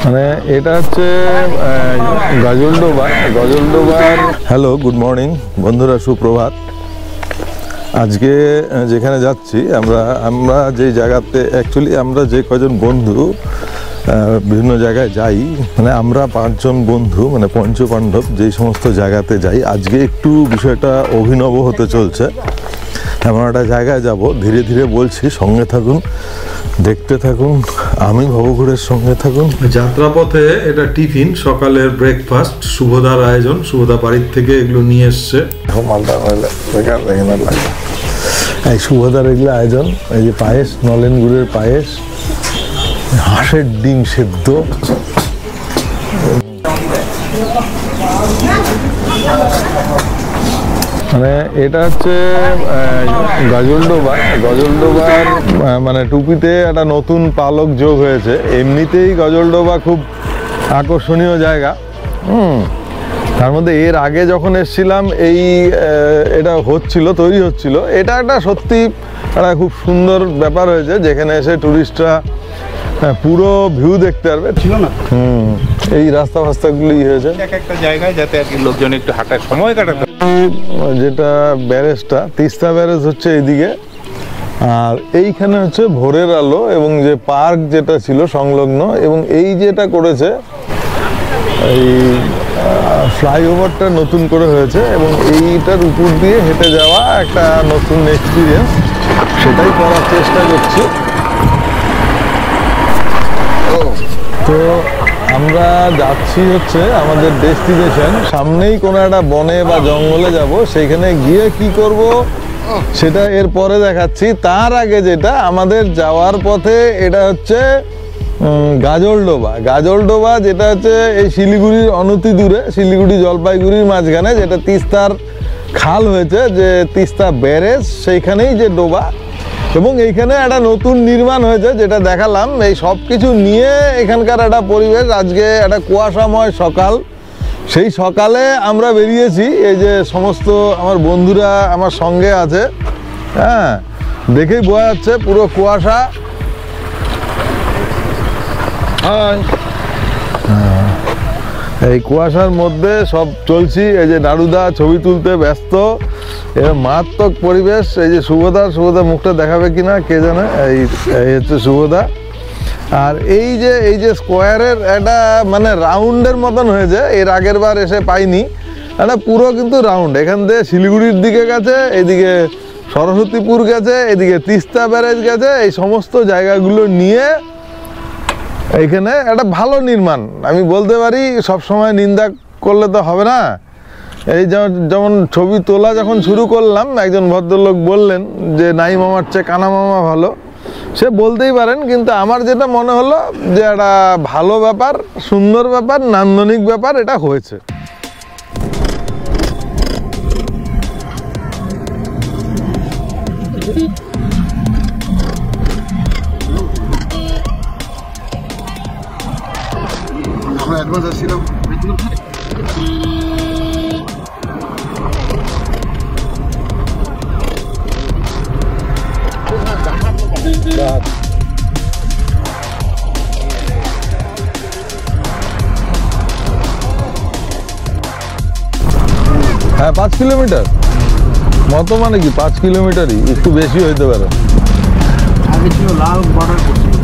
মানে এটা হচ্ছে গজলডোবার। হ্যালো, গুড মর্নিং বন্ধুরা, সুপ্রভাত। আজকে যেখানে যাচ্ছি আমরা যে জায়গাতে অ্যাকচুয়ালি আমরা যে কজন বন্ধু বিভিন্ন জায়গায় যাই, মানে আমরা 5 জন বন্ধু, মানে পঞ্চপাণ্ডব যেই সমস্ত জায়গাতে যাই, আজকে একটু বিষয়টা অভিনব হতে চলছে। এমন একটা জায়গায় যাব, ধীরে ধীরে বলছি, সঙ্গে থাকুন, দেখতে থাকুন, আমি ভবঘুরের সঙ্গে থাকুন। যাত্রাপথে এটা টিফিন, সকালের ব্রেকফাস্ট, শুভদার আয়োজন। শুভদা বাড়ির থেকে এগুলো নিয়ে এসছে। এই শুভদার এগুলো আয়োজন, এই যে পায়েস, নলেন গুড়ের পায়েস, হাঁসের ডিম সেদ্ধ, মানে এটা হচ্ছে গজলডোবার। মানে টুপিতে একটা নতুন পালক যোগ হয়েছে। এমনিতেই গজলডোবা খুব আকর্ষণীয় জায়গা। তার মধ্যে এর আগে যখন এসেছিলাম এটা তৈরি হচ্ছিল। এটা একটা সত্যি একটা খুব সুন্দর ব্যাপার হয়েছে, যেখানে এসে টুরিস্টরা পুরো ভিউ দেখতে পারবে। ছিল না এই রাস্তা ফাস্তাগুলি হয়েছে একটা জায়গায়, যাতে আর কি লোকজন একটু হাঁটার সময় কাটাতে। যেটা ব্যারেজটা, তিস্তা ব্যারেজ হচ্ছে এইদিকে, আর এইখানে হচ্ছে ভোরের আলো এবং যে পার্ক যেটা ছিল সংলগ্ন, এবং এই যেটা করেছে এই ফ্লাইওভারটা নতুন করে হয়েছে, এবং এইটার উপর দিয়ে হেঁটে যাওয়া একটা নতুন এক্সপিরিয়েন্স, সেটাই করার চেষ্টা করছি। তো আমরা যাচ্ছি হচ্ছে আমাদের ডেস্টিনেশন, সামনেই কোনো একটা বনে বা জঙ্গলে যাব, সেইখানে গিয়ে কি করব সেটা এর পরে দেখাচ্ছি। তার আগে যেটা আমাদের যাওয়ার পথে, এটা হচ্ছে গাজলডোবা, যেটা হচ্ছে এই শিলিগুড়ির অনতি দূরে, শিলিগুড়ি জলপাইগুড়ির মাঝখানে, যেটা তিস্তার খাল হয়েছে, যে তিস্তা ব্যারেজ, সেইখানেই যে ডোবা, এবং এইখানে একটা নতুন নির্মাণ হয়েছে, যেটা দেখালাম। এই সব কিছু নিয়ে এখানকার একটা পরিবেশ। আজকে একটা কুয়াশাময় সকাল, সেই সকালে আমরা বেরিয়েছি। এই যে সমস্ত আমার বন্ধুরা আমার সঙ্গে আছে, হ্যাঁ, দেখেই বোঝা যাচ্ছে পুরো কুয়াশা। এই কুয়াশার মধ্যে সব চলছি। এই যে নাড়ুদা ছবি তুলতে ব্যস্ত, মারাত্মক পরিবেশ। এই যে শুভদা মুখটা দেখাবে কিনা কে জানে। এই হচ্ছে শুভদা। আর এই যে স্কোয়ারের একটা মানে রাউন্ডের মতন হয়েছে, এর আগের বার এসে পাইনি, একটা পুরো কিন্তু রাউন্ড। এখান থেকে শিলিগুড়ির দিকে গেছে, এদিকে সরস্বতীপুর গেছে, এদিকে তিস্তা ব্যারেজ গেছে। এই সমস্ত জায়গাগুলো নিয়ে এইখানে একটা ভালো নির্মাণ। আমি বলতে পারি, সবসময় নিন্দা করলে তো হবে না। এই যেমন ছবি তোলা যখন শুরু করলাম, একজন ভদ্রলোক বললেন যে নাই মামার চেয়ে কানা মামা ভালো। সে বলতেই পারেন, কিন্তু আমার যেটা মনে হলো যে একটা ভালো ব্যাপার, সুন্দর ব্যাপার, নান্দনিক ব্যাপার এটা হয়েছে। অ্যাডভান্স আসছিলাম। হ্যাঁ, 5 কিলোমিটার মতো, মানে কি 5 কিলোমিটারই, একটু বেশি হইতে পারে। আগে ছিল লাল বর্ডার করছিল।